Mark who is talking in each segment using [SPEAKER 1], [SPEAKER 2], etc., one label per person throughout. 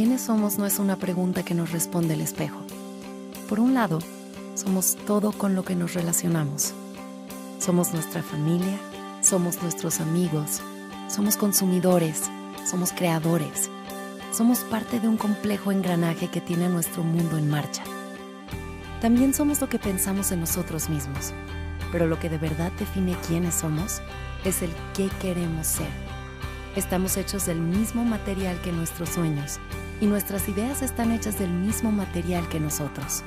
[SPEAKER 1] ¿quiénes somos? No es una pregunta que nos responde el espejo. Por un lado, somos todo con lo que nos relacionamos. Somos nuestra familia, somos nuestros amigos, somos consumidores, somos creadores. Somos parte de un complejo engranaje que tiene a nuestro mundo en marcha. También somos lo que pensamos en nosotros mismos, pero lo que de verdad define quiénes somos es el qué queremos ser. Estamos hechos del mismo material que nuestros sueños, y nuestras ideas están hechas del mismo material que nosotros.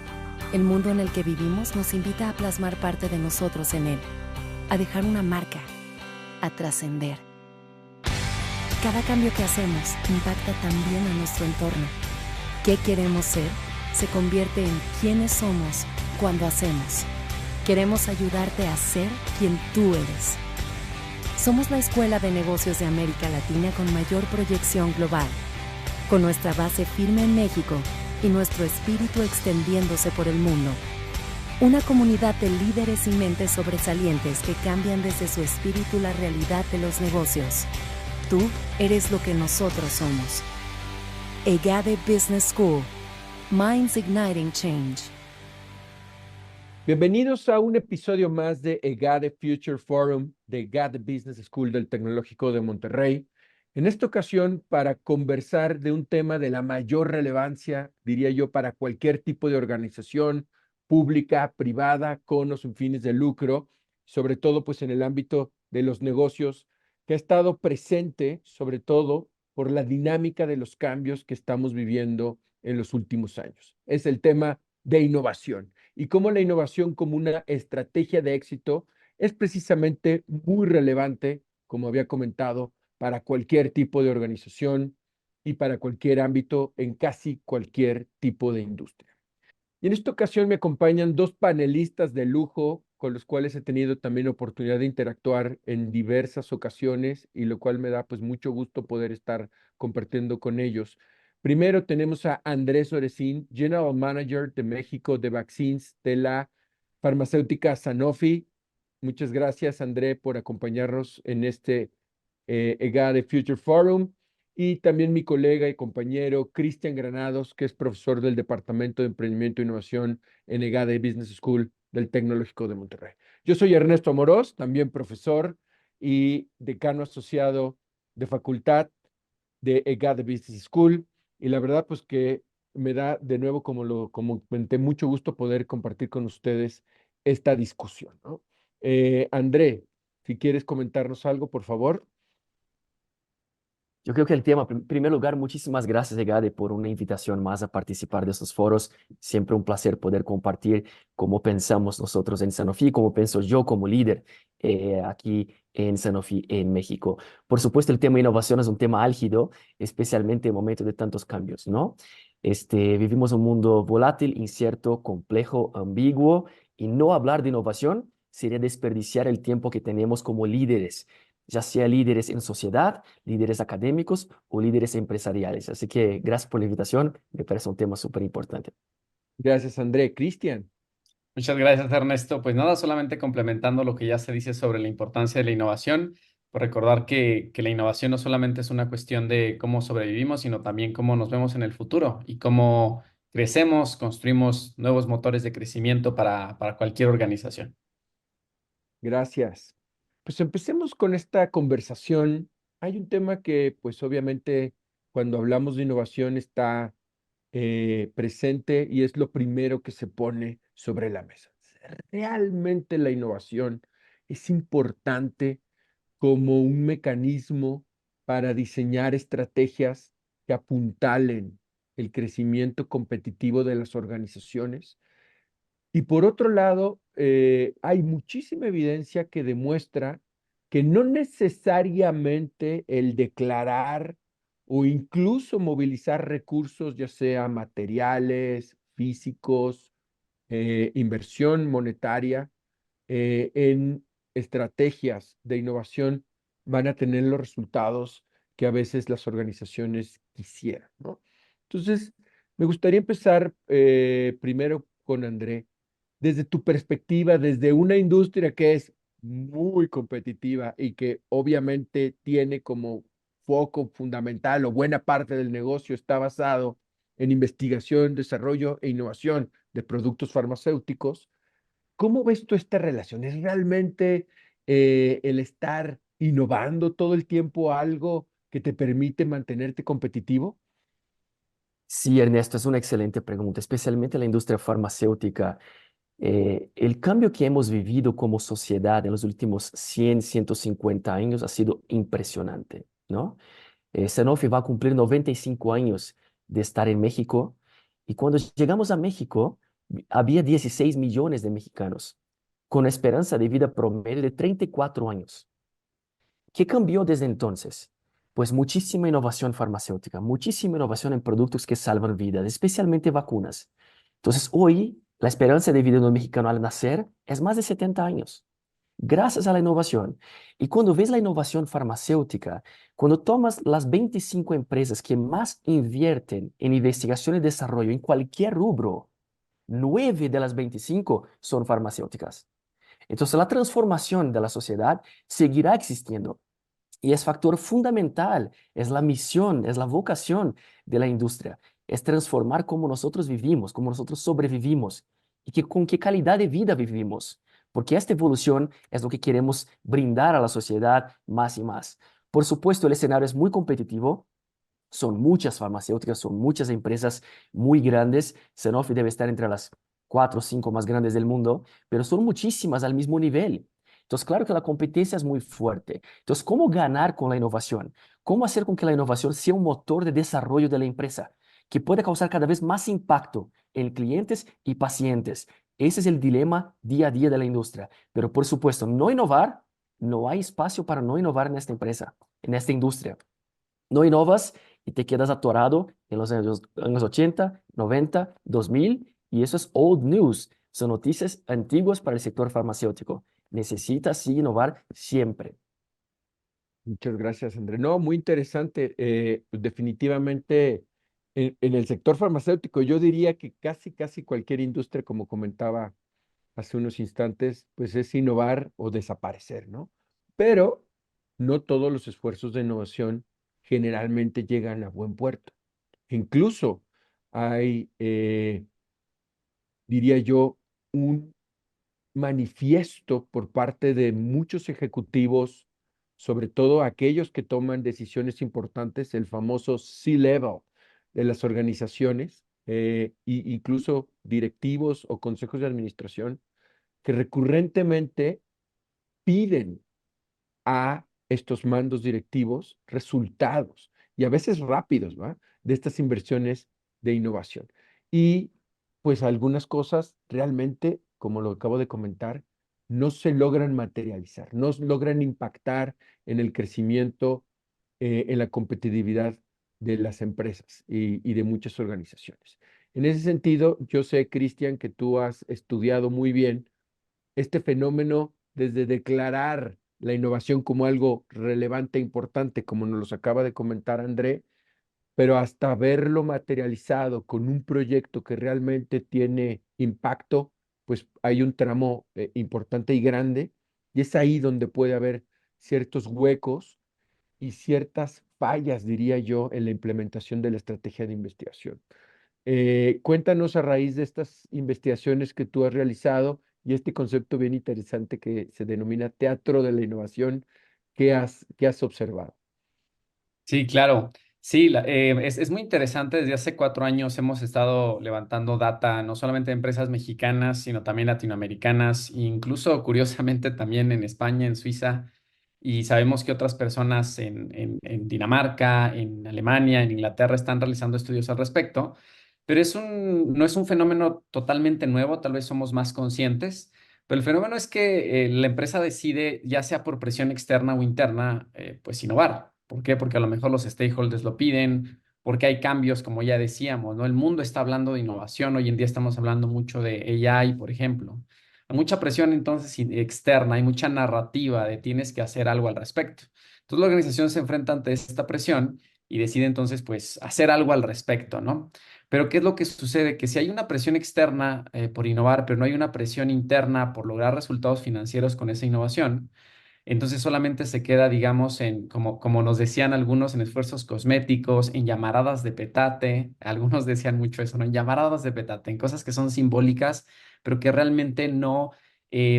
[SPEAKER 1] El mundo en el que vivimos nos invita a plasmar parte de nosotros en él, a dejar una marca, a trascender. Cada cambio que hacemos impacta también a nuestro entorno. ¿Qué queremos ser? Se convierte en quiénes somos cuando hacemos. Queremos ayudarte a ser quien tú eres. Somos la Escuela de Negocios de América Latina con mayor proyección global, con nuestra base firme en México y nuestro espíritu extendiéndose por el mundo. Una comunidad de líderes y mentes sobresalientes que cambian desde su espíritu la realidad de los negocios. Tú eres lo que nosotros somos. EGADE Business School. Minds Igniting Change.
[SPEAKER 2] Bienvenidos a un episodio más de EGADE Future Forum de EGADE Business School del Tecnológico de Monterrey. En esta ocasión, para conversar de un tema de la mayor relevancia, diría yo, para cualquier tipo de organización pública, privada, con o sin fines de lucro, sobre todo pues en el ámbito de los negocios, que ha estado presente, sobre todo por la dinámica de los cambios que estamos viviendo en los últimos años. Es el tema de innovación y cómo la innovación como una estrategia de éxito es precisamente muy relevante, como había comentado, para cualquier tipo de organización y para cualquier ámbito en casi cualquier tipo de industria. Y en esta ocasión me acompañan dos panelistas de lujo con los cuales he tenido también oportunidad de interactuar en diversas ocasiones y lo cual me da pues mucho gusto poder estar compartiendo con ellos. Primero tenemos a Andrés Oresín, General Manager de México de Vaccines de la farmacéutica Sanofi. Muchas gracias, André, por acompañarnos en este EGADE Future Forum. Y también mi colega y compañero Cristian Granados, que es profesor del Departamento de Emprendimiento e Innovación en EGADE Business School del Tecnológico de Monterrey. Yo soy Ernesto Amorós, también profesor y decano asociado de facultad de EGADE Business School. Y la verdad, pues que me da de nuevo, como comenté, mucho gusto poder compartir con ustedes esta discusión, ¿no? André, si quieres comentarnos algo, por favor.
[SPEAKER 3] Yo creo que el tema, en primer lugar, muchísimas gracias, Egade, por una invitación más a participar de estos foros. Siempre un placer poder compartir cómo pensamos nosotros en Sanofi, cómo pienso yo como líder aquí en Sanofi en México. Por supuesto, el tema de innovación es un tema álgido, especialmente en momentos de tantos cambios, ¿no? Vivimos un mundo volátil, incierto, complejo, ambiguo, y no hablar de innovación sería desperdiciar el tiempo que tenemos como líderes, ya sea líderes en sociedad, líderes académicos o líderes empresariales. Así que gracias por la invitación, me parece un tema súper importante.
[SPEAKER 2] Gracias, André. Cristian.
[SPEAKER 4] Muchas gracias, Ernesto. Pues nada, solamente complementando lo que ya se dice sobre la importancia de la innovación, por recordar que la innovación no solamente es una cuestión de cómo sobrevivimos, sino también cómo nos vemos en el futuro y cómo crecemos, construimos nuevos motores de crecimiento para cualquier organización.
[SPEAKER 2] Gracias. Pues empecemos con esta conversación. Hay un tema que, pues obviamente, cuando hablamos de innovación está presente y es lo primero que se pone sobre la mesa. Realmente la innovación es importante como un mecanismo para diseñar estrategias que apuntalen el crecimiento competitivo de las organizaciones. Y por otro lado, hay muchísima evidencia que demuestra que no necesariamente el declarar o incluso movilizar recursos, ya sea materiales, físicos, inversión monetaria, en estrategias de innovación, van a tener los resultados que a veces las organizaciones quisieran, ¿no? Entonces, me gustaría empezar primero con André. Desde tu perspectiva, desde una industria que es muy competitiva y que obviamente tiene como foco fundamental o buena parte del negocio está basado en investigación, desarrollo e innovación de productos farmacéuticos. ¿Cómo ves tú esta relación? ¿Es realmente el estar innovando todo el tiempo algo que te permite mantenerte competitivo?
[SPEAKER 3] Sí, Ernesto, es una excelente pregunta, especialmente en la industria farmacéutica. El cambio que hemos vivido como sociedad en los últimos 100, 150 años ha sido impresionante, ¿no? Sanofi va a cumplir 95 años de estar en México y cuando llegamos a México había 16 millones de mexicanos con esperanza de vida promedio de 34 años. ¿Qué cambió desde entonces? Pues muchísima innovación farmacéutica, muchísima innovación en productos que salvan vidas, especialmente vacunas. Entonces, hoy la esperanza de vida de un mexicano al nacer es más de 70 años, gracias a la innovación. Y cuando ves la innovación farmacéutica, cuando tomas las 25 empresas que más invierten en investigación y desarrollo en cualquier rubro, 9 de las 25 son farmacéuticas. Entonces, la transformación de la sociedad seguirá existiendo. Y es factor fundamental, es la misión, es la vocación de la industria, es transformar cómo nosotros vivimos, cómo nosotros sobrevivimos y con qué calidad de vida vivimos, porque esta evolución es lo que queremos brindar a la sociedad más y más. Por supuesto, el escenario es muy competitivo, son muchas farmacéuticas, son muchas empresas muy grandes. Sanofi debe estar entre las 4 o 5 más grandes del mundo, pero son muchísimas al mismo nivel. Entonces, claro que la competencia es muy fuerte. Entonces, ¿cómo ganar con la innovación? ¿Cómo hacer con que la innovación sea un motor de desarrollo de la empresa, que pueda causar cada vez más impacto en clientes y pacientes? Ese es el dilema día a día de la industria. Pero, por supuesto, no innovar, no hay espacio para no innovar en esta empresa, en esta industria. No innovas y te quedas atorado en los años 80, 90, 2000 y eso es old news. Son noticias antiguas para el sector farmacéutico. Necesitas sí innovar siempre.
[SPEAKER 2] Muchas gracias, André. No, muy interesante. Pues definitivamente en el sector farmacéutico, yo diría que casi cualquier industria, como comentaba hace unos instantes, pues es innovar o desaparecer, ¿no? Pero no todos los esfuerzos de innovación generalmente llegan a buen puerto. Incluso hay, diría yo, un manifiesto por parte de muchos ejecutivos, sobre todo aquellos que toman decisiones importantes, el famoso C-level de las organizaciones, incluso directivos o consejos de administración, que recurrentemente piden a estos mandos directivos resultados y a veces rápidos, ¿va? De estas inversiones de innovación. Y pues algunas cosas realmente, como lo acabo de comentar, no se logran materializar, no logran impactar en el crecimiento, en la competitividad de las empresas y de muchas organizaciones. En ese sentido, yo sé, Cristian, que tú has estudiado muy bien este fenómeno desde declarar la innovación como algo relevante e importante, como nos lo acaba de comentar André, pero hasta verlo materializado con un proyecto que realmente tiene impacto, pues hay un tramo importante y grande, y es ahí donde puede haber ciertos huecos y ciertas fallas, diría yo, en la implementación de la estrategia de investigación. Cuéntanos a raíz de estas investigaciones que tú has realizado y este concepto bien interesante que se denomina teatro de la innovación, qué has observado?
[SPEAKER 4] Sí, claro. Sí, es muy interesante. Desde hace 4 años hemos estado levantando data, no solamente de empresas mexicanas, sino también latinoamericanas, e incluso curiosamente también en España, en Suiza, y sabemos que otras personas en Dinamarca, en Alemania, en Inglaterra están realizando estudios al respecto, pero no es un fenómeno totalmente nuevo, tal vez somos más conscientes. Pero el fenómeno es que la empresa decide, ya sea por presión externa o interna, pues innovar. ¿Por qué? Porque a lo mejor los stakeholders lo piden, porque hay cambios, como ya decíamos, ¿no? El mundo está hablando de innovación, hoy en día estamos hablando mucho de AI, por ejemplo. Hay mucha presión entonces externa, hay mucha narrativa de tienes que hacer algo al respecto. Entonces la organización se enfrenta ante esta presión y decide entonces pues hacer algo al respecto, ¿no? Pero ¿qué es lo que sucede? Que si hay una presión externa por innovar, pero no hay una presión interna por lograr resultados financieros con esa innovación, Entonces solamente se queda, digamos, en, como nos decían algunos, en esfuerzos cosméticos, en llamaradas de petate. Algunos decían mucho eso, ¿no? En llamaradas de petate, en cosas que son simbólicas, pero que realmente no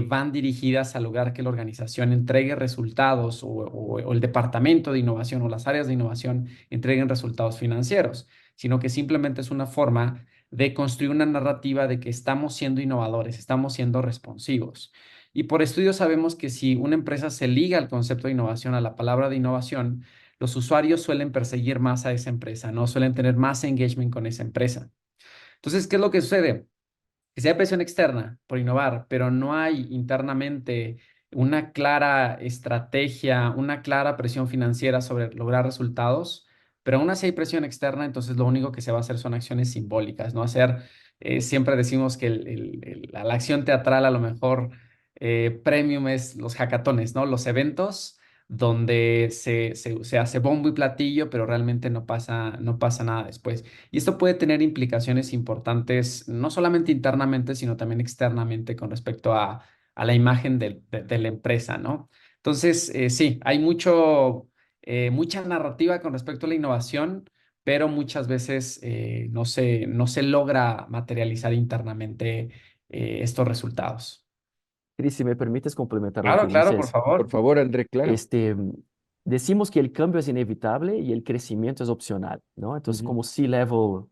[SPEAKER 4] van dirigidas a lograr que la organización entregue resultados o el departamento de innovación o las áreas de innovación entreguen resultados financieros, sino que simplemente es una forma de construir una narrativa de que estamos siendo innovadores, estamos siendo responsivos. Y por estudios sabemos que si una empresa se liga al concepto de innovación, a la palabra de innovación, los usuarios suelen perseguir más a esa empresa, ¿no? Suelen tener más engagement con esa empresa. Entonces, ¿qué es lo que sucede? Que si hay presión externa por innovar, pero no hay internamente una clara estrategia, una clara presión financiera sobre lograr resultados, pero aún así hay presión externa, entonces lo único que se va a hacer son acciones simbólicas, ¿no? Siempre decimos que la acción teatral a lo mejor premium es los hackatones, ¿no? Los eventos donde se hace bombo y platillo, pero realmente no pasa nada después. Y esto puede tener implicaciones importantes, no solamente internamente, sino también externamente con respecto a la imagen de la empresa, ¿no? Entonces, sí, hay mucha narrativa con respecto a la innovación, pero muchas veces no se logra materializar internamente estos resultados.
[SPEAKER 3] Cris, si me permites complementar lo
[SPEAKER 4] Claro,
[SPEAKER 3] que
[SPEAKER 4] claro, por
[SPEAKER 3] dices,
[SPEAKER 2] Por
[SPEAKER 4] favor.
[SPEAKER 2] favor, André, claro.
[SPEAKER 3] este, decimos que el cambio es inevitable y el crecimiento es opcional, ¿no? Entonces,
[SPEAKER 2] Ujú.
[SPEAKER 3] como C-level,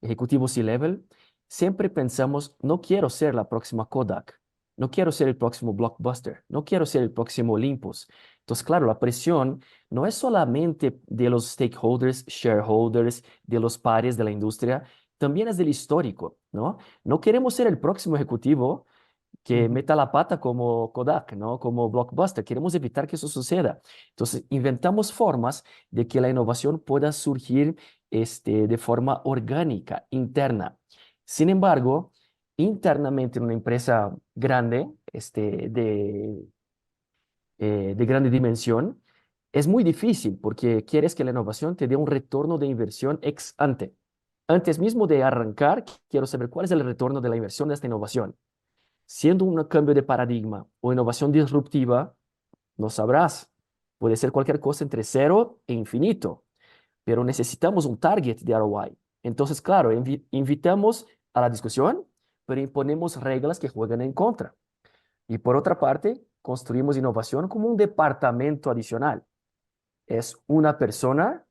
[SPEAKER 3] ejecutivo C-level, siempre pensamos, no quiero ser la próxima Kodak, no quiero ser el próximo Blockbuster, no quiero ser el próximo Olympus. Entonces, claro, la presión no es solamente de los stakeholders, shareholders, de los pares de la industria, también es del histórico, ¿no? No queremos ser el próximo ejecutivo que
[SPEAKER 2] Ujú.
[SPEAKER 3] meta la pata como Kodak, ¿no? Como Blockbuster. Queremos evitar que eso suceda. Entonces, inventamos formas de que la innovación pueda surgir de forma orgánica, interna. Sin embargo, internamente en una empresa grande, de grande dimensión, es muy difícil porque quieres que la innovación te dé un retorno de inversión ex ante. Antes mismo de arrancar, quiero saber cuál es el retorno de la inversión de esta innovación. Siendo un cambio de paradigma o innovación disruptiva, no sabrás. Puede ser cualquier cosa entre cero e infinito, pero necesitamos un target de ROI. Entonces, claro, invitamos a la discusión, pero imponemos reglas que juegan en contra. Y por otra parte, construimos innovación como un departamento adicional. Es una persona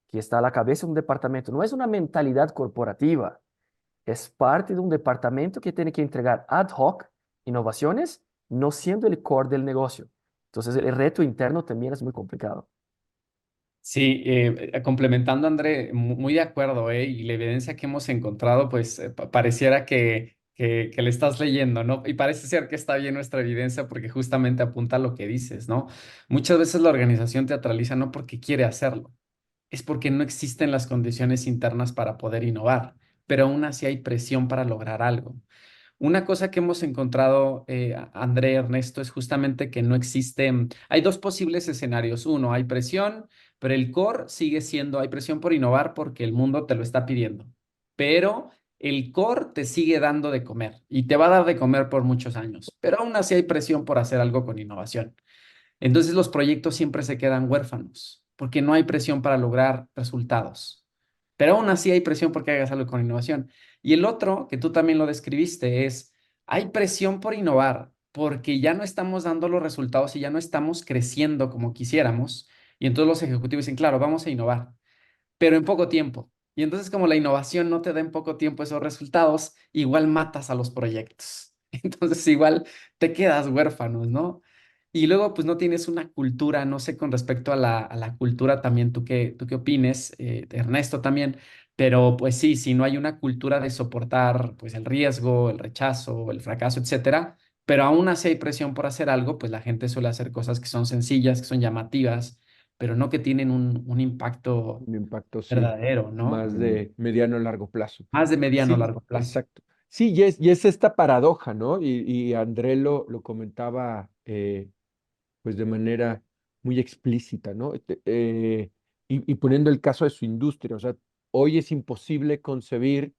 [SPEAKER 3] que está a la cabeza de un departamento, no es una mentalidad corporativa, es parte de un departamento que tiene que entregar ad hoc innovaciones, no siendo el core del negocio. Entonces, el reto interno también es muy complicado.
[SPEAKER 4] Sí, complementando, André, muy de acuerdo, ¿eh? Y la evidencia que hemos encontrado, pues pareciera que le estás leyendo, ¿no? Y parece ser que está bien nuestra evidencia porque justamente apunta a lo que dices, ¿no? Muchas veces la organización teatraliza no porque quiere hacerlo, es porque no existen las condiciones internas para poder innovar, pero aún así hay presión para lograr algo. Una cosa que hemos encontrado, André, Ernesto, es justamente que no existen, hay dos posibles escenarios. Uno, hay presión, pero el core sigue siendo, hay presión por innovar porque el mundo te lo está pidiendo, pero el core te sigue dando de comer y te va a dar de comer por muchos años, pero aún así hay presión por hacer algo con innovación. Entonces los proyectos siempre se quedan huérfanos porque no hay presión para lograr resultados. Pero aún así hay presión porque hagas algo con innovación. Y el otro, que tú también lo describiste, es, hay presión por innovar porque ya no estamos dando los resultados y ya no estamos creciendo como quisiéramos. Y entonces los ejecutivos dicen, claro, vamos a innovar, pero en poco tiempo. Y entonces como la innovación no te da en poco tiempo esos resultados, igual matas a los proyectos. Entonces igual te quedas huérfanos, ¿no? Y luego pues no tienes una cultura, no sé con respecto a la cultura también, tú qué opines, Ernesto también, pero pues sí, si no hay una cultura de soportar pues el riesgo, el rechazo, el fracaso, etcétera, pero aún así hay presión por hacer algo, pues la gente suele hacer cosas que son sencillas, que son llamativas, pero no que tienen un impacto
[SPEAKER 2] Un impacto, sí,
[SPEAKER 4] verdadero, ¿no?
[SPEAKER 2] más de mediano a largo plazo.
[SPEAKER 4] Más de mediano o
[SPEAKER 2] Sí,
[SPEAKER 4] largo plazo.
[SPEAKER 2] exacto. Sí, y es esta paradoja, ¿no? Y André lo comentaba pues de manera muy explícita, ¿no? Y poniendo el caso de su industria, o sea, hoy es imposible concebir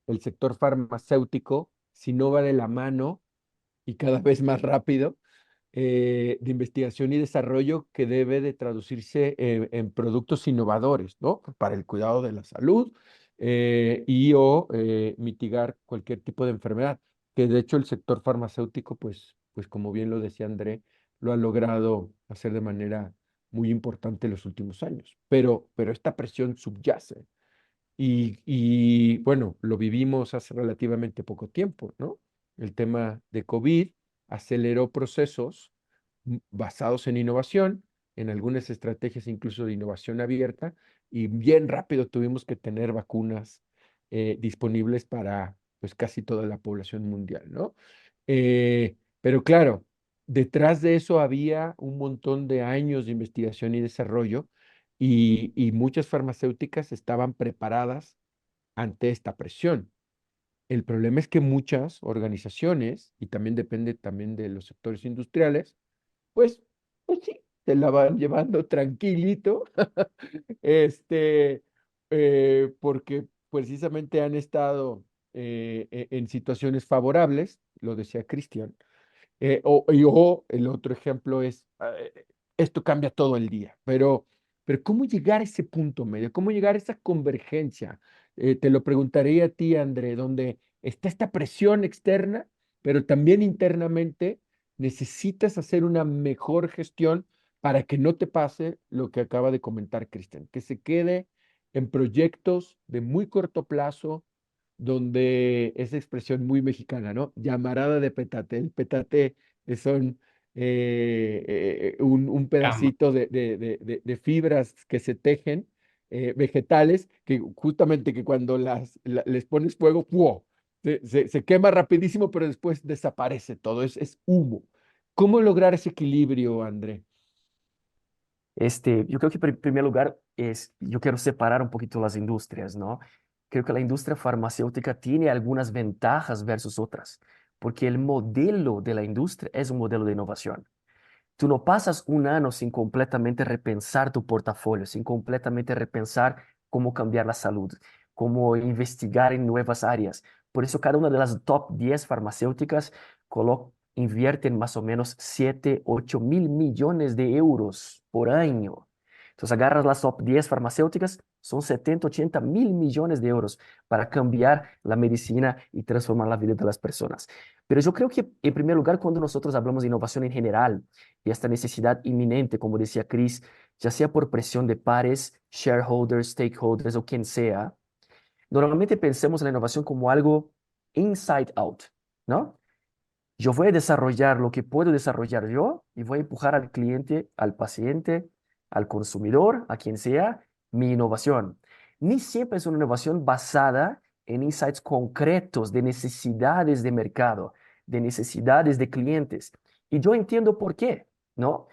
[SPEAKER 2] el sector farmacéutico si no va de la mano y cada vez más rápido de investigación y desarrollo que debe de traducirse en productos innovadores, ¿no? Para el cuidado de la salud y o mitigar cualquier tipo de enfermedad, que de hecho el sector farmacéutico, pues como bien lo decía André, lo ha logrado hacer de manera muy importante en los últimos años, pero esta presión subyace. Bueno, lo vivimos hace relativamente poco tiempo, ¿no? El tema de COVID aceleró procesos basados en innovación, en algunas estrategias incluso de innovación abierta, y bien rápido tuvimos que tener vacunas disponibles para pues casi toda la población mundial, ¿no? Pero claro, detrás de eso había un montón de años de investigación y desarrollo y muchas farmacéuticas estaban preparadas ante esta presión. El problema es que muchas organizaciones, y también depende también de los sectores industriales, pues, pues sí, se la van llevando tranquilito, este, porque precisamente han estado en situaciones favorables, lo decía Cristian, o el otro ejemplo es, esto cambia todo el día, pero ¿cómo llegar a ese punto medio? ¿Cómo llegar a esa convergencia? Te lo preguntaría a ti, André, donde está esta presión externa, pero también internamente necesitas hacer una mejor gestión para que no te pase lo que acaba de comentar Cristian, que se quede en proyectos de muy corto plazo, donde esa expresión muy mexicana, ¿no? Llamarada de petate. El petate son un
[SPEAKER 4] Cama.
[SPEAKER 2] pedacito de fibras que se tejen, vegetales, que justamente que cuando les pones fuego, ¡pua! Se quema rapidísimo, pero después desaparece todo, es humo. ¿Cómo lograr ese equilibrio, André?
[SPEAKER 3] Yo creo que en primer lugar yo quiero separar un poquito las industrias, ¿no? Creo que la industria farmacéutica tiene algunas ventajas versus otras, porque el modelo de la industria es un modelo de innovación. Tú no pasas un año sin completamente repensar tu portafolio, sin completamente repensar cómo cambiar la salud, cómo investigar en nuevas áreas. Por eso cada una de las top 10 farmacéuticas invierten más o menos 7, 8 mil millones de euros por año. Entonces agarras las top 10 farmacéuticas, son 70, 80 mil millones de euros para cambiar la medicina y transformar la vida de las personas. Pero yo creo que, en primer lugar, cuando nosotros hablamos de innovación en general, y esta necesidad inminente, como decía Chris, ya sea por presión de pares, shareholders, stakeholders o quien sea, normalmente pensemos en la innovación como algo inside out, ¿no? Yo voy a desarrollar lo que puedo desarrollar yo y voy a empujar al cliente, al paciente, al consumidor, a quien sea, mi innovación. Ni siempre es una innovación basada en insights concretos de necesidades de mercado, de necesidades de clientes. Y yo entiendo por qué, ¿no?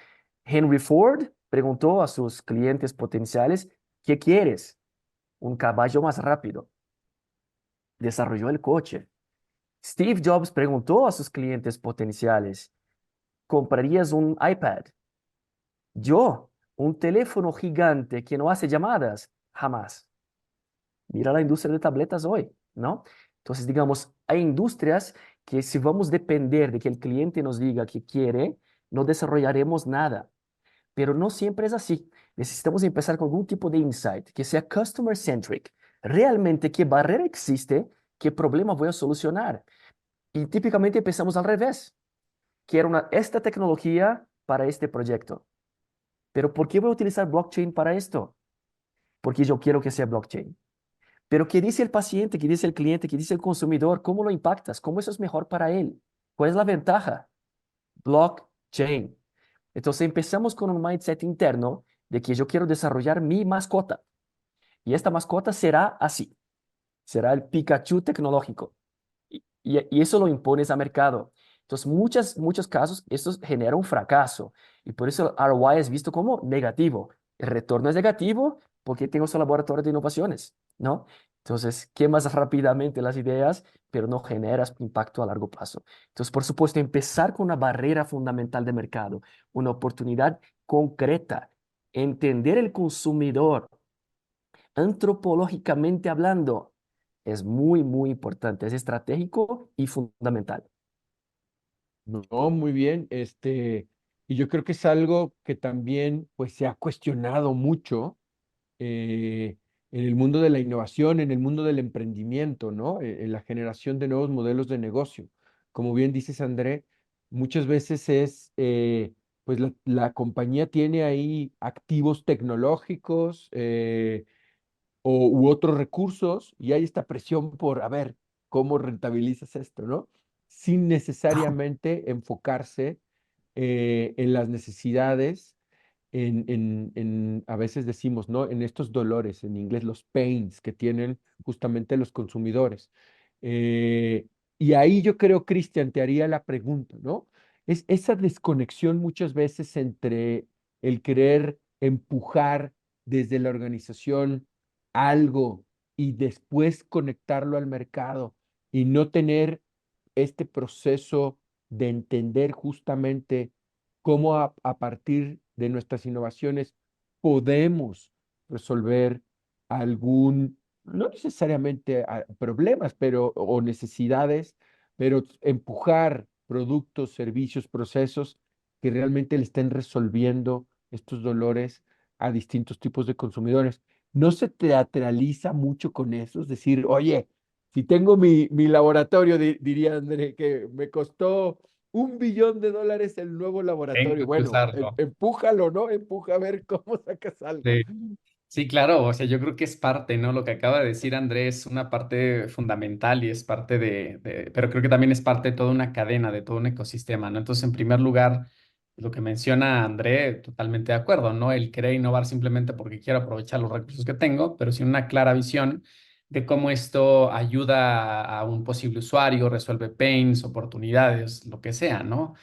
[SPEAKER 3] Henry Ford preguntó a sus clientes potenciales, ¿qué quieres? Un caballo más rápido. Desarrolló el coche. Steve Jobs preguntó a sus clientes potenciales, ¿comprarías un iPad? Yo, un teléfono gigante que no hace llamadas, jamás. Mira la industria de tabletas hoy, ¿no? Entonces, digamos, hay industrias que si vamos a depender de que el cliente nos diga que quiere, no desarrollaremos nada. Pero no siempre es así. Necesitamos empezar con algún tipo de insight que sea customer centric. Realmente, ¿qué barrera existe? ¿Qué problema voy a solucionar? Y típicamente empezamos al revés. Quiero esta tecnología para este proyecto. Pero ¿por qué voy a utilizar blockchain para esto? Porque yo quiero que sea blockchain. Pero ¿qué dice el paciente? ¿Qué dice el cliente? ¿Qué dice el consumidor? ¿Cómo lo impactas? ¿Cómo eso es mejor para él? ¿Cuál es la ventaja? Blockchain. Entonces empezamos con un mindset interno de que yo quiero desarrollar mi mascota. Y esta mascota será así. Será el Pikachu tecnológico. Y eso lo impones a mercado. Entonces, muchos casos, esto genera un fracaso. Y por eso el ROI es visto como negativo. El retorno es negativo porque tengo su laboratorio de innovaciones, ¿no? Entonces, quemas rápidamente las ideas, pero no generas impacto a largo plazo. Entonces, por supuesto, empezar con una barrera fundamental de mercado, una oportunidad concreta, entender el consumidor, antropológicamente hablando, es muy, muy importante, es estratégico y fundamental.
[SPEAKER 2] No, muy bien. Y yo creo que es algo que también pues se ha cuestionado mucho eh, en el mundo de la innovación, en el mundo del emprendimiento, ¿no? En la generación de nuevos modelos de negocio. Como bien dices, André, muchas veces es, pues la compañía tiene ahí activos tecnológicos u otros recursos y hay esta presión por, a ver, ¿cómo rentabilizas esto, ¿no? Sin necesariamente enfocarse en las necesidades a veces decimos, ¿no? En estos dolores, en inglés los pains que tienen justamente los consumidores. Eh, y ahí yo creo, Cristian, te haría la pregunta, ¿no? Es esa desconexión muchas veces entre el querer empujar desde la organización algo y después conectarlo al mercado y no tener este proceso de entender justamente cómo a partir de nuestras innovaciones podemos resolver algún, no necesariamente problemas, pero o necesidades, pero empujar productos, servicios, procesos que realmente le estén resolviendo estos dolores a distintos tipos de consumidores. No se teatraliza mucho con eso, es decir, oye, si tengo mi laboratorio, diría André, que me costó $1 billón el nuevo laboratorio.
[SPEAKER 4] Tengo que
[SPEAKER 2] Bueno,
[SPEAKER 4] usarlo.
[SPEAKER 2] empújalo, ¿no? Empuja a ver cómo sacas algo.
[SPEAKER 4] Sí. Sí, claro, o sea, yo creo que es parte, ¿no? Lo que acaba de decir Andrés es una parte fundamental y es parte pero creo que también es parte de toda una cadena, de todo un ecosistema, ¿no? Entonces, en primer lugar, lo que menciona André, totalmente de acuerdo, ¿no? El querer innovar simplemente porque quiero aprovechar los recursos que tengo, pero sin una clara visión de cómo esto ayuda a un posible usuario, resuelve pains, oportunidades, lo que sea, ¿no?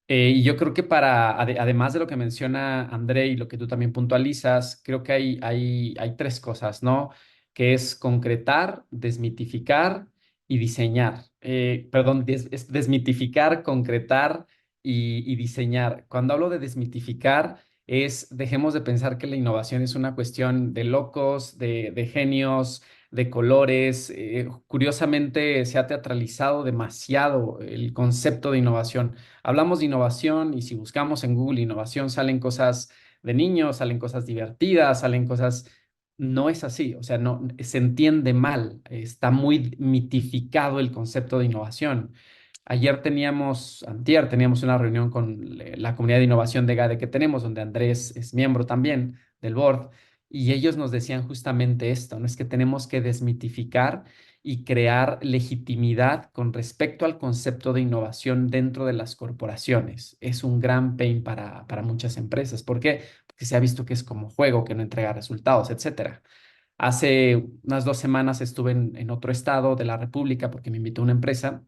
[SPEAKER 4] Y yo creo que además de lo que menciona André y lo que tú también puntualizas, creo que hay tres cosas, ¿no? Que es concretar, desmitificar y diseñar. Perdón, es desmitificar, concretar y diseñar. Cuando hablo de desmitificar, dejemos de pensar que la innovación es una cuestión de locos, de genios, de colores. Curiosamente, se ha teatralizado demasiado el concepto de innovación. Hablamos de innovación y si buscamos en Google innovación salen cosas de niños, salen cosas divertidas, salen cosas... No es así, o sea, no se entiende mal, está muy mitificado el concepto de innovación. Antier teníamos una reunión con la comunidad de innovación de GADE que tenemos, donde Andrés es miembro también del board, y ellos nos decían justamente esto, ¿no? Es que tenemos que desmitificar y crear legitimidad con respecto al concepto de innovación dentro de las corporaciones. Es un gran pain para muchas empresas. ¿Por qué? Porque se ha visto que es como juego, que no entrega resultados, etcétera. Hace unas 2 semanas estuve en otro estado de la República porque me invitó una empresa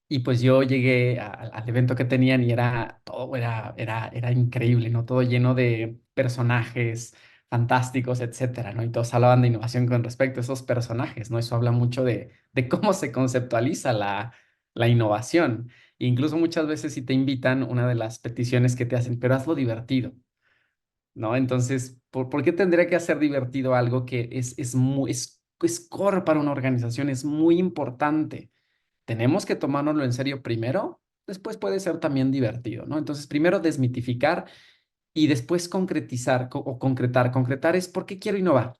[SPEAKER 4] y pues yo llegué al evento que tenían y era increíble, ¿no? Todo lleno de personajes fantásticos, etcétera, ¿no? Y todos hablaban de innovación con respecto a esos personajes, ¿no? Eso habla mucho de cómo se conceptualiza la innovación. E incluso muchas veces si te invitan, una de las peticiones que te hacen, pero hazlo divertido, ¿no? Entonces, ¿por qué tendría que hacer divertido algo que es core para una organización? Es muy importante. Tenemos que tomárnoslo en serio primero, después puede ser también divertido, ¿no? Entonces, primero desmitificar y después concretizar o concretar. Concretar es por qué quiero innovar.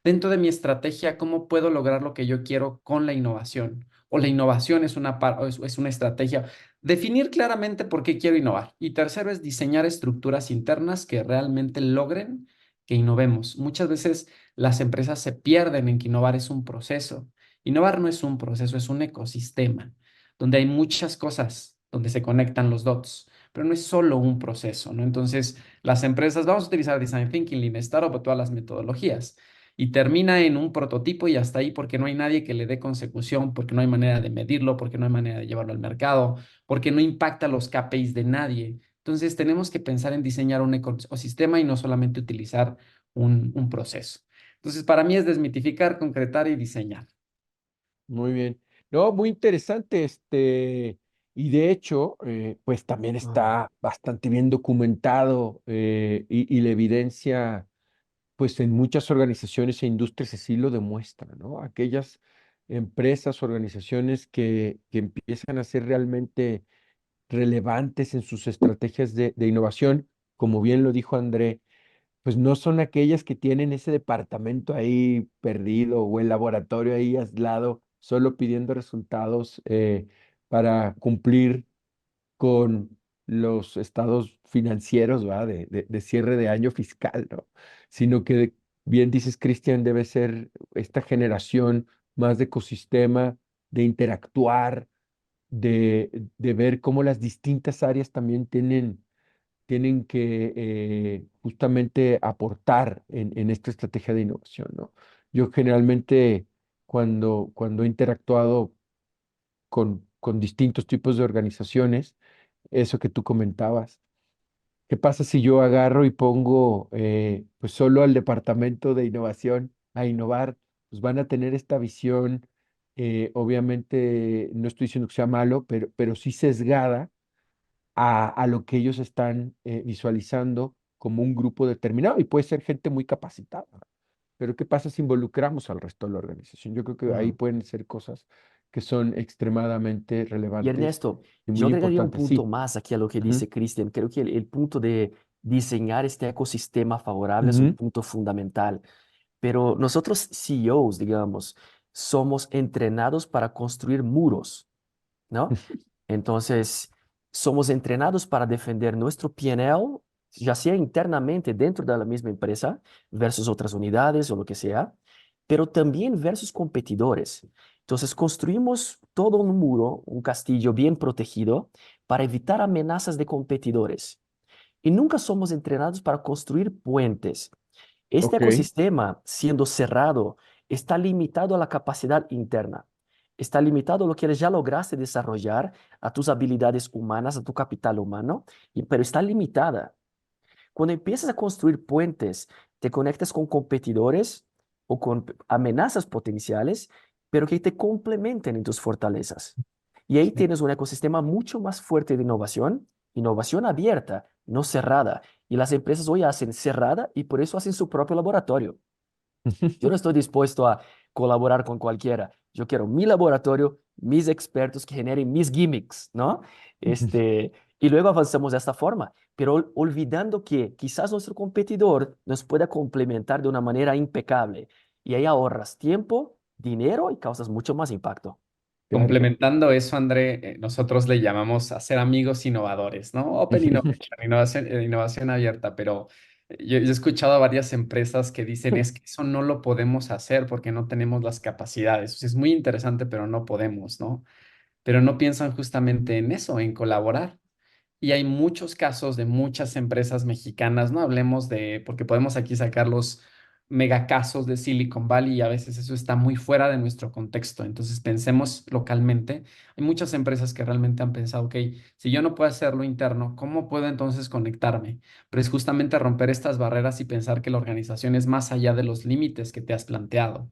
[SPEAKER 4] Dentro de mi estrategia, ¿cómo puedo lograr lo que yo quiero con la innovación? O la innovación es una estrategia. Definir claramente por qué quiero innovar. Y tercero es diseñar estructuras internas que realmente logren que innovemos. Muchas veces las empresas se pierden en que innovar es un proceso. Innovar no es un proceso, es un ecosistema donde hay muchas cosas donde se conectan los dots, pero no es solo un proceso, ¿no? Entonces, las empresas, vamos a utilizar Design Thinking, Lean Startup o todas las metodologías y termina en un prototipo y hasta ahí porque no hay nadie que le dé consecución, porque no hay manera de medirlo, porque no hay manera de llevarlo al mercado, porque no impacta los KPIs de nadie. Entonces tenemos que pensar en diseñar un ecosistema y no solamente utilizar un proceso. Entonces para mí es desmitificar, concretar y diseñar.
[SPEAKER 2] Muy bien. No, muy interesante, y de hecho, pues también
[SPEAKER 3] Ah,
[SPEAKER 2] está bastante bien documentado y la evidencia, pues en muchas organizaciones e industrias así lo demuestra, ¿no? Aquellas empresas, organizaciones que empiezan a ser realmente relevantes en sus estrategias de innovación, como bien lo dijo André, pues no son aquellas que tienen ese departamento ahí perdido o el laboratorio ahí aislado, solo pidiendo resultados para cumplir con los estados financieros, ¿va? De cierre de año fiscal, ¿no? Sino que, bien dices, Cristian, debe ser esta generación más de ecosistema, de interactuar, de ver cómo las distintas áreas también tienen que justamente aportar en esta estrategia de innovación, ¿no? Yo generalmente cuando he interactuado con distintos tipos de organizaciones, eso que tú comentabas, ¿qué pasa si yo agarro y pongo pues solo al departamento de innovación a innovar? Pues van a tener esta visión, obviamente no estoy diciendo que sea malo, pero sí sesgada a lo que ellos están visualizando como un grupo determinado y puede ser gente muy capacitada. Pero ¿qué pasa si involucramos al resto de la organización? Yo creo que ahí
[SPEAKER 3] Mm.
[SPEAKER 2] pueden ser cosas que son extremadamente
[SPEAKER 3] Y
[SPEAKER 2] relevantes
[SPEAKER 3] Ernesto,
[SPEAKER 2] y
[SPEAKER 3] yo
[SPEAKER 2] muy
[SPEAKER 3] agregaría un
[SPEAKER 2] importantes.
[SPEAKER 3] punto
[SPEAKER 2] Sí.
[SPEAKER 3] más aquí a lo que
[SPEAKER 2] Ujú,
[SPEAKER 3] dice Cristian. Creo que el punto de diseñar este ecosistema favorable es un
[SPEAKER 2] ujú.
[SPEAKER 3] punto fundamental. Pero nosotros CEOs, digamos, somos entrenados para construir muros, ¿no? Entonces, somos entrenados para defender nuestro P&L, ya sea internamente dentro de la misma empresa versus otras unidades o lo que sea, pero también versus competidores. Entonces, construimos todo un muro, un castillo bien protegido para evitar amenazas de competidores. Y nunca somos entrenados para construir puentes. Este
[SPEAKER 2] Ok,
[SPEAKER 3] ecosistema, siendo cerrado, está limitado a la capacidad interna. Está limitado a lo que ya lograste desarrollar, a tus habilidades humanas, a tu capital humano, pero está limitada. Cuando empiezas a construir puentes, te conectas con competidores o con amenazas potenciales, pero que te complementen en tus fortalezas. Y ahí
[SPEAKER 2] sí.
[SPEAKER 3] tienes un ecosistema mucho más fuerte de innovación, innovación abierta, no cerrada. Y las empresas hoy hacen cerrada y por eso hacen su propio laboratorio. Yo no estoy dispuesto a colaborar con cualquiera. Yo quiero mi laboratorio, mis expertos que generen mis gimmicks, ¿no? Y luego avanzamos de esta forma, pero olvidando que quizás nuestro competidor nos pueda complementar de una manera impecable. Y ahí ahorras tiempo, dinero y causas mucho más impacto.
[SPEAKER 2] Claro.
[SPEAKER 4] Complementando eso, André, nosotros le llamamos a ser amigos innovadores, ¿no? Open Innovation, innovación abierta, pero yo he escuchado a varias empresas que dicen es que eso no lo podemos hacer porque no tenemos las capacidades. O sea, es muy interesante, pero no podemos, ¿no? Pero no piensan justamente en eso, en colaborar. Y hay muchos casos de muchas empresas mexicanas, no hablemos de, porque podemos aquí sacar los megacasos de Silicon Valley y a veces eso está muy fuera de nuestro contexto. Entonces pensemos localmente. Hay muchas empresas que realmente han pensado, ok, si yo no puedo hacerlo interno, ¿cómo puedo entonces conectarme? Pero es justamente romper estas barreras y pensar que la organización es más allá de los límites que te has planteado.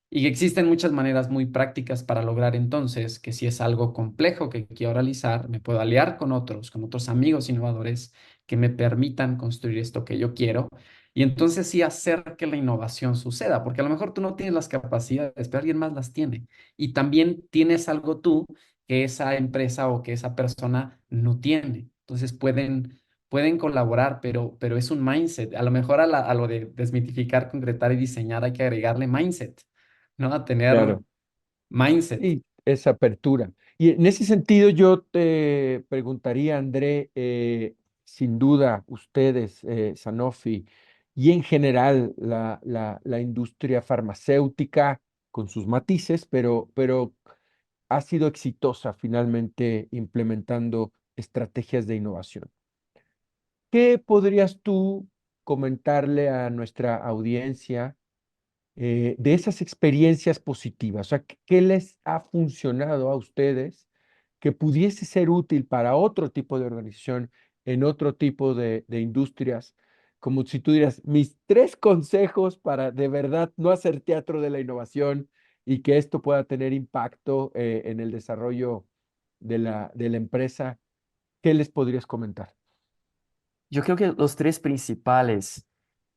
[SPEAKER 4] Y que existen muchas maneras muy prácticas para lograr entonces que si es algo complejo que quiero realizar, me puedo aliar con otros amigos innovadores que me permitan construir esto que yo quiero y entonces sí hacer que la innovación suceda, porque a lo mejor tú no tienes las capacidades, pero alguien más las tiene. Y también tienes algo tú que esa empresa o que esa persona no tiene. Entonces pueden colaborar, pero es un mindset. A lo mejor a lo de desmitificar, concretar y diseñar hay que agregarle mindset, ¿no? A tener
[SPEAKER 2] Claro.
[SPEAKER 4] mindset.
[SPEAKER 2] Y esa apertura. Y en ese sentido yo te preguntaría, André, sin duda ustedes, Sanofi, y en general la industria farmacéutica con sus matices, pero ha sido exitosa finalmente implementando estrategias de innovación. ¿Qué podrías tú comentarle a nuestra audiencia de esas experiencias positivas? O sea, ¿qué les ha funcionado a ustedes que pudiese ser útil para otro tipo de organización en otro tipo de industrias? Como si tú dirás, mis tres consejos para de verdad no hacer teatro de la innovación y que esto pueda tener impacto en el desarrollo de la empresa, ¿qué les podrías comentar?
[SPEAKER 3] Yo creo que los tres principales,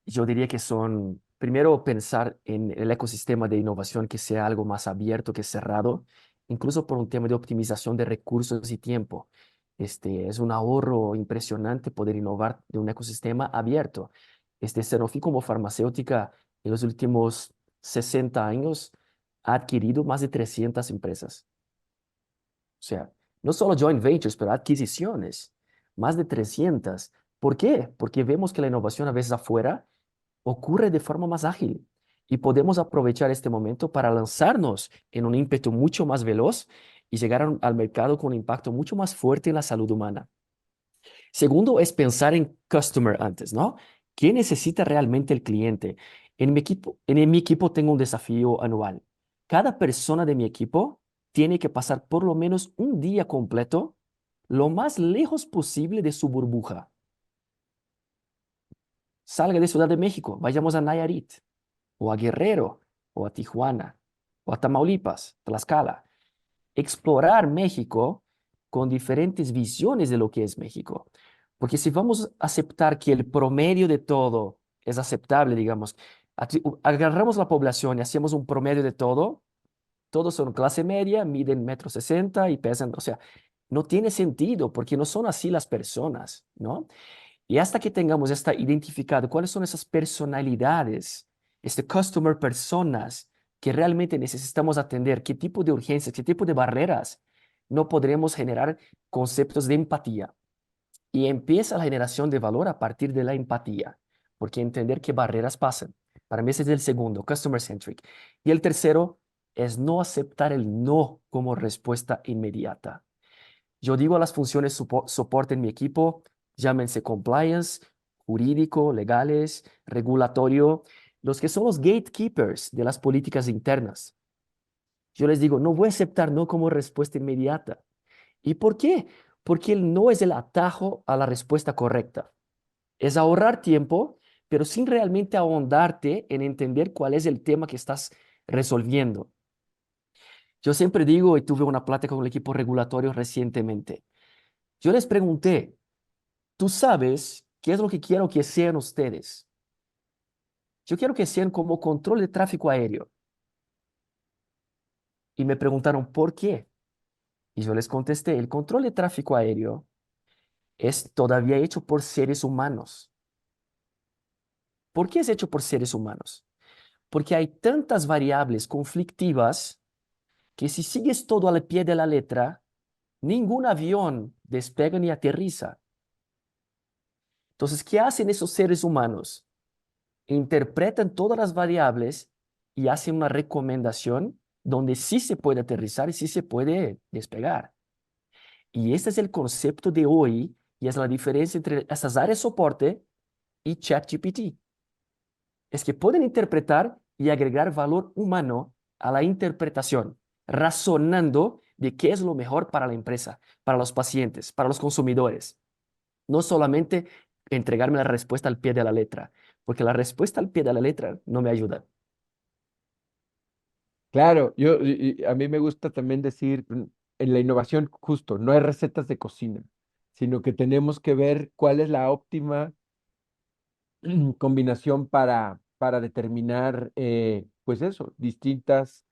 [SPEAKER 3] yo diría que son, primero, pensar en el ecosistema de innovación que sea algo más abierto que cerrado, incluso por un tema de optimización de recursos y tiempo. Es un ahorro impresionante poder innovar de un ecosistema abierto. Sanofi como farmacéutica en los últimos 60 años ha adquirido más de 300 empresas. O sea, no solo joint ventures, pero adquisiciones, más de 300. ¿Por qué? Porque vemos que la innovación a veces afuera ocurre de forma más ágil y podemos aprovechar este momento para lanzarnos en un ímpetu mucho más veloz y llegar al mercado con un impacto mucho más fuerte en la salud humana. Segundo es pensar en customer antes, ¿no? ¿Qué necesita realmente el cliente? En mi equipo tengo un desafío anual. Cada persona de mi equipo tiene que pasar por lo menos un día completo lo más lejos posible de su burbuja. Salga de Ciudad de México, vayamos a Nayarit, o a Guerrero, o a Tijuana, o a Tamaulipas, Tlaxcala. Explorar México con diferentes visiones de lo que es México. Porque si vamos a aceptar que el promedio de todo es aceptable, digamos, agarramos la población y hacemos un promedio de todo, todos son clase media, miden 1,60 m y pesan, o sea, no tiene sentido porque no son así las personas, ¿no? Y hasta que tengamos esta identificado cuáles son esas personalidades, customer personas que realmente necesitamos atender, qué tipo de urgencias, qué tipo de barreras, no podremos generar conceptos de empatía. Y empieza la generación de valor a partir de la empatía, porque entender qué barreras pasan. Para mí ese es el segundo, customer centric. Y el tercero es no aceptar el no como respuesta inmediata. Yo digo a las funciones soporte en mi equipo, llámense compliance, jurídico, legales, regulatorio, los que son los gatekeepers de las políticas internas. Yo les digo, no voy a aceptar no como respuesta inmediata. ¿Y por qué? Porque el no es el atajo a la respuesta correcta. Es ahorrar tiempo, pero sin realmente ahondarte en entender cuál es el tema que estás resolviendo. Yo siempre digo, y tuve una plática con el equipo regulatorio recientemente, yo les pregunté, ¿tú sabes qué es lo que quiero que sean ustedes? Yo quiero que sean como control de tráfico aéreo. Y me preguntaron, ¿por qué? Y yo les contesté, el control de tráfico aéreo es todavía hecho por seres humanos. ¿Por qué es hecho por seres humanos? Porque hay tantas variables conflictivas que si sigues todo al pie de la letra, ningún avión despega ni aterriza. Entonces, ¿qué hacen esos seres humanos? Interpretan todas las variables y hacen una recomendación donde sí se puede aterrizar y sí se puede despegar. Y este es el concepto de hoy y es la diferencia entre esas áreas de soporte y ChatGPT. Es que pueden interpretar y agregar valor humano a la interpretación, razonando de qué es lo mejor para la empresa, para los pacientes, para los consumidores. No solamente entregarme la respuesta al pie de la letra, porque la respuesta al pie de la letra no me ayuda.
[SPEAKER 2] Claro, a mí me gusta también decir, en la innovación justo, no hay recetas de cocina, sino que tenemos que ver cuál es la óptima combinación para determinar, pues eso, distintas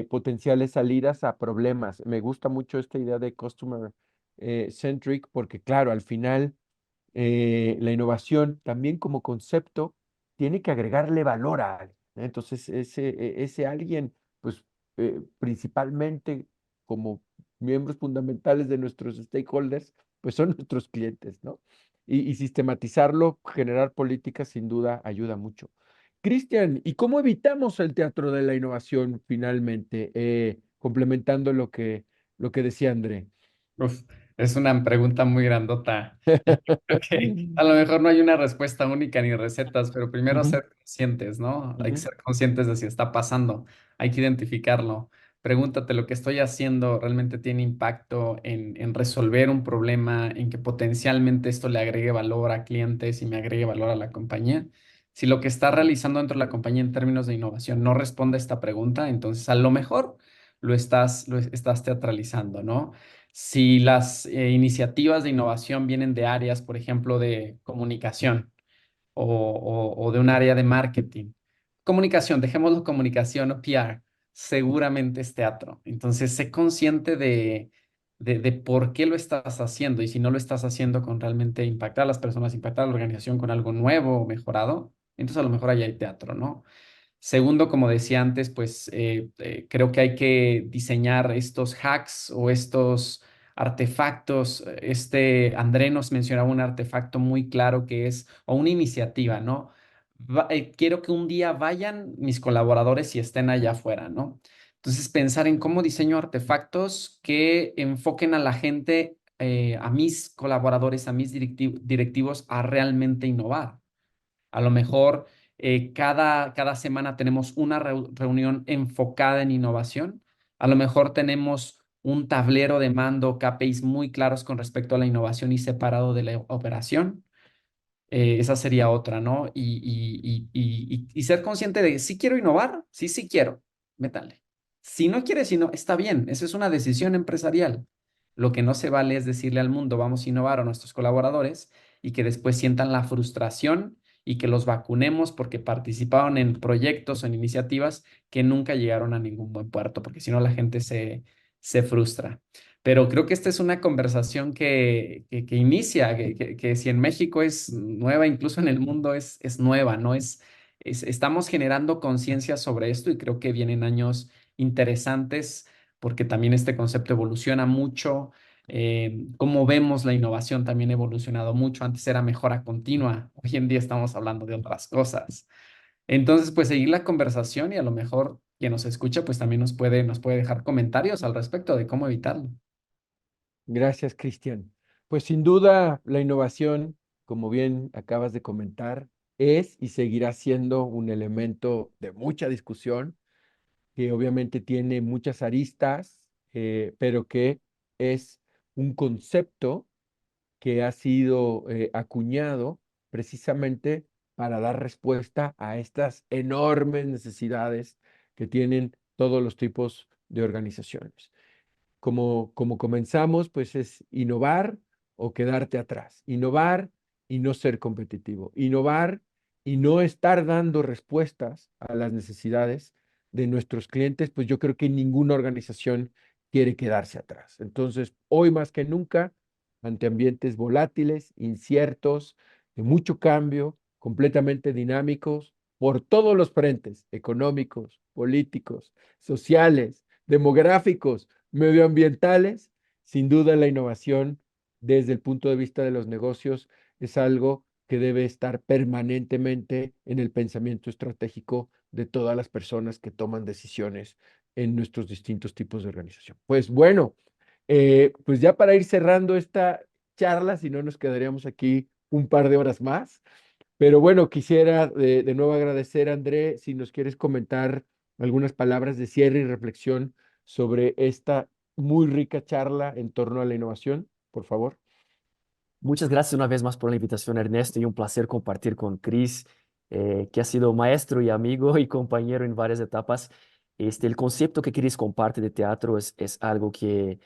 [SPEAKER 2] potenciales salidas a problemas. Me gusta mucho esta idea de customer centric porque, claro, al final la innovación también como concepto tiene que agregarle valor a alguien, ¿eh? Entonces, ese alguien, pues principalmente como miembros fundamentales de nuestros stakeholders, pues son nuestros clientes, ¿no? Y sistematizarlo, generar políticas, sin duda ayuda mucho. Cristian, ¿y cómo evitamos el teatro de la innovación finalmente? Complementando lo que decía André.
[SPEAKER 4] Uf, es una pregunta muy grandota. Creo que a lo mejor no hay una respuesta única ni recetas, pero primero
[SPEAKER 2] Ujú,
[SPEAKER 4] ser conscientes, ¿no? Hay que
[SPEAKER 2] ujú.
[SPEAKER 4] ser conscientes de si está pasando, hay que identificarlo. Pregúntate, ¿lo que estoy haciendo realmente tiene impacto en resolver un problema, en que potencialmente esto le agregue valor a clientes y me agregue valor a la compañía? Si lo que está realizando dentro de la compañía en términos de innovación no responde a esta pregunta, entonces a lo mejor lo estás teatralizando, ¿no? Si las iniciativas de innovación vienen de áreas, por ejemplo, de comunicación o de un área de marketing. Comunicación, dejémoslo comunicación o PR, seguramente es teatro. Entonces, sé consciente de por qué lo estás haciendo y si no lo estás haciendo con realmente impactar a las personas, impactar a la organización con algo nuevo o mejorado, entonces a lo mejor ahí hay teatro, ¿no? Segundo, como decía antes, pues creo que hay que diseñar estos hacks o estos artefactos. André nos mencionaba un artefacto muy claro que es, o una iniciativa, ¿no? Quiero que un día vayan mis colaboradores y estén allá afuera, ¿no? Entonces, pensar en cómo diseño artefactos que enfoquen a la gente, a mis colaboradores, a mis directivos, a realmente innovar. A lo mejor cada semana tenemos una reunión enfocada en innovación. A lo mejor tenemos un tablero de mando, KPIs muy claros con respecto a la innovación y separado de la operación. Esa sería otra, ¿no? Y ser consciente de si quiero innovar, sí, sí quiero, métanle. Si no quieres, si no, está bien, esa es una decisión empresarial. Lo que no se vale es decirle al mundo, vamos a innovar a nuestros colaboradores y que después sientan la frustración y que los vacunemos porque participaron en proyectos o en iniciativas que nunca llegaron a ningún buen puerto, porque si no la gente se frustra. Pero creo que esta es una conversación que inicia, que si en México es nueva, incluso en el mundo es nueva, ¿no? Estamos generando conciencia sobre esto y creo que vienen años interesantes porque también este concepto evoluciona mucho. Como vemos, la innovación también ha evolucionado mucho. Antes era mejora continua, hoy en día estamos hablando de otras cosas. Entonces, pues seguir la conversación y a lo mejor quien nos escucha, pues también nos puede dejar comentarios al respecto de cómo evitarlo.
[SPEAKER 2] Gracias, Cristian. Pues sin duda la innovación, como bien acabas de comentar, es y seguirá siendo un elemento de mucha discusión, que obviamente tiene muchas aristas, pero que es un concepto que ha sido acuñado precisamente para dar respuesta a estas enormes necesidades que tienen todos los tipos de organizaciones. Como comenzamos, pues es innovar o quedarte atrás. Innovar y no ser competitivo. Innovar y no estar dando respuestas a las necesidades de nuestros clientes, pues yo creo que ninguna organización quiere quedarse atrás. Entonces, hoy más que nunca, ante ambientes volátiles, inciertos, de mucho cambio, completamente dinámicos, por todos los frentes, económicos, políticos, sociales, demográficos, medioambientales, sin duda la innovación desde el punto de vista de los negocios es algo que debe estar permanentemente en el pensamiento estratégico de todas las personas que toman decisiones en nuestros distintos tipos de organización. Pues bueno, pues ya para ir cerrando esta charla, si no nos quedaríamos aquí un par de horas más, pero bueno, quisiera de nuevo agradecer, André, si nos quieres comentar algunas palabras de cierre y reflexión sobre esta muy rica charla en torno a la innovación, por favor.
[SPEAKER 3] Muchas gracias una vez más por la invitación, Ernesto, y un placer compartir con Chris, que ha sido maestro y amigo y compañero en varias etapas. El concepto que Chris comparte de teatro es algo que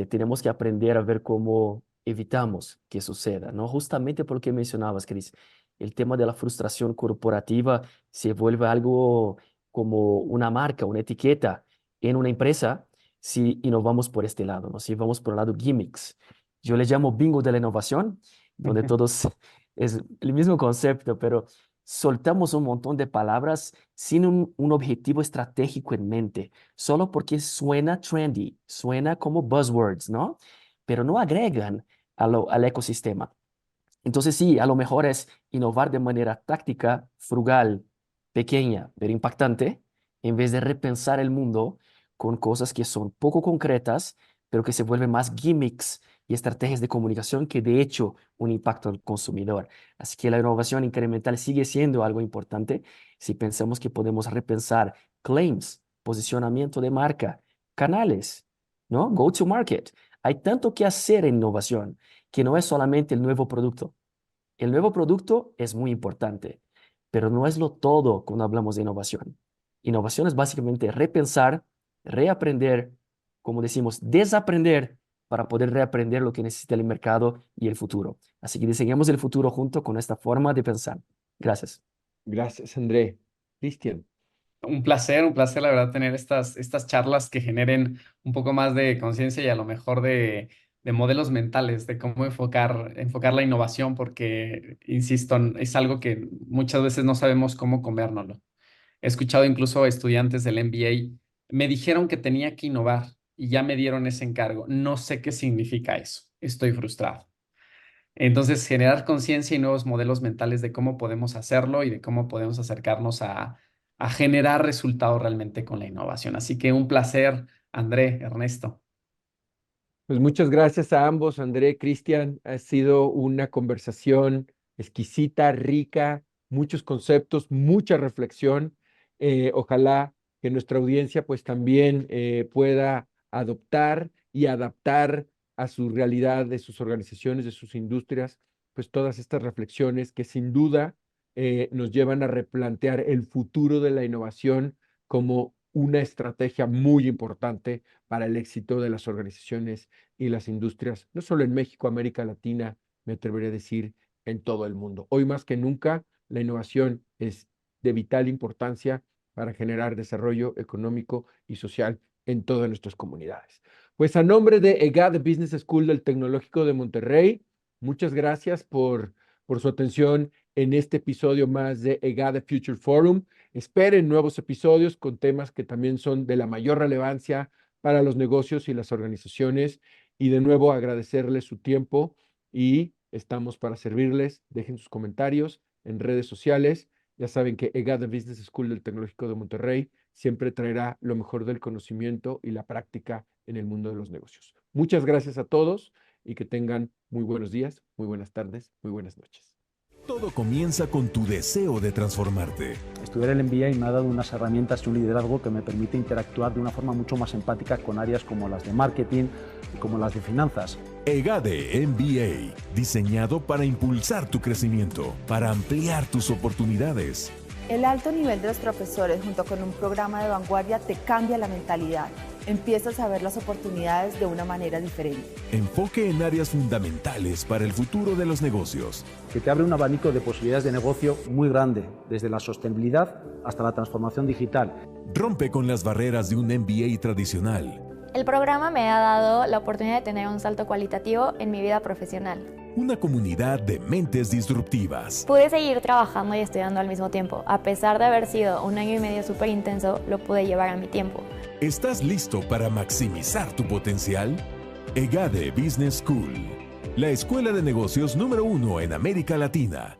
[SPEAKER 3] tenemos que aprender a ver cómo evitamos que suceda, ¿no? Justamente por lo que mencionabas, Chris, el tema de la frustración corporativa se vuelve algo como una marca, una etiqueta en una empresa si innovamos por este lado, ¿no? Si vamos por el lado gimmicks. Yo le llamo bingo de la innovación, donde todos es el mismo concepto, pero soltamos un montón de palabras sin un objetivo estratégico en mente, solo porque suena trendy, suena como buzzwords, ¿no? Pero no agregan al ecosistema. Entonces sí, a lo mejor es innovar de manera táctica, frugal, pequeña, pero impactante, en vez de repensar el mundo con cosas que son poco concretas, pero que se vuelven más gimmicks y estrategias de comunicación que de hecho un impacto al consumidor. Así que la innovación incremental sigue siendo algo importante si pensamos que podemos repensar claims, posicionamiento de marca, canales, ¿no? Go to market. Hay tanto que hacer en innovación que no es solamente el nuevo producto. El nuevo producto es muy importante, pero no es lo todo cuando hablamos de innovación. Innovación es básicamente repensar, reaprender, como decimos, desaprender para poder reaprender lo que necesita el mercado y el futuro. Así que diseñemos el futuro junto con esta forma de pensar. Gracias.
[SPEAKER 2] Gracias, André. Cristian.
[SPEAKER 4] Un placer, la verdad, tener estas charlas que generen un poco más de conciencia y a lo mejor de modelos mentales, de cómo enfocar la innovación, porque, insisto, es algo que muchas veces no sabemos cómo comérnoslo. He escuchado incluso estudiantes del MBA, me dijeron que tenía que innovar y ya me dieron ese encargo. No sé qué significa eso. Estoy frustrado. Entonces, generar conciencia y nuevos modelos mentales de cómo podemos hacerlo y de cómo podemos acercarnos a generar resultados realmente con la innovación. Así que un placer, André, Ernesto.
[SPEAKER 2] Pues muchas gracias a ambos, André, Cristian. Ha sido una conversación exquisita, rica, muchos conceptos, mucha reflexión. Ojalá que nuestra audiencia pues también pueda adoptar y adaptar a su realidad, de sus organizaciones, de sus industrias, pues todas estas reflexiones que sin duda nos llevan a replantear el futuro de la innovación como una estrategia muy importante para el éxito de las organizaciones y las industrias, no solo en México, América Latina, me atrevería a decir en todo el mundo. Hoy más que nunca, la innovación es de vital importancia para generar desarrollo económico y social en todas nuestras comunidades. Pues a nombre de EGAD Business School del Tecnológico de Monterrey, muchas gracias por su atención en este episodio más de EGAD Future Forum. Esperen nuevos episodios con temas que también son de la mayor relevancia para los negocios y las organizaciones. Y de nuevo agradecerles su tiempo y estamos para servirles. Dejen sus comentarios en redes sociales. Ya saben que EGAD Business School del Tecnológico de Monterrey siempre traerá lo mejor del conocimiento y la práctica en el mundo de los negocios. Muchas gracias a todos y que tengan muy buenos días, muy buenas tardes, muy buenas noches.
[SPEAKER 5] Todo comienza con tu deseo de transformarte.
[SPEAKER 6] Estudiar el MBA me ha dado unas herramientas y un liderazgo que me permite interactuar de una forma mucho más empática con áreas como las de marketing y como las de finanzas.
[SPEAKER 5] EGADE MBA, diseñado para impulsar tu crecimiento, para ampliar tus oportunidades.
[SPEAKER 7] El alto nivel de los profesores junto con un programa de vanguardia te cambia la mentalidad. Empiezas a ver las oportunidades de una manera diferente.
[SPEAKER 5] Enfoque en áreas fundamentales para el futuro de los negocios.
[SPEAKER 6] Que te abre un abanico de posibilidades de negocio muy grande, desde la sostenibilidad hasta la transformación digital.
[SPEAKER 5] Rompe con las barreras de un MBA tradicional.
[SPEAKER 8] El programa me ha dado la oportunidad de tener un salto cualitativo en mi vida profesional.
[SPEAKER 5] Una comunidad de mentes disruptivas.
[SPEAKER 8] Pude seguir trabajando y estudiando al mismo tiempo. A pesar de haber sido un año y medio súper intenso, lo pude llevar a mi tiempo.
[SPEAKER 5] ¿Estás listo para maximizar tu potencial? EGADE Business School, la escuela de negocios número 1 en América Latina.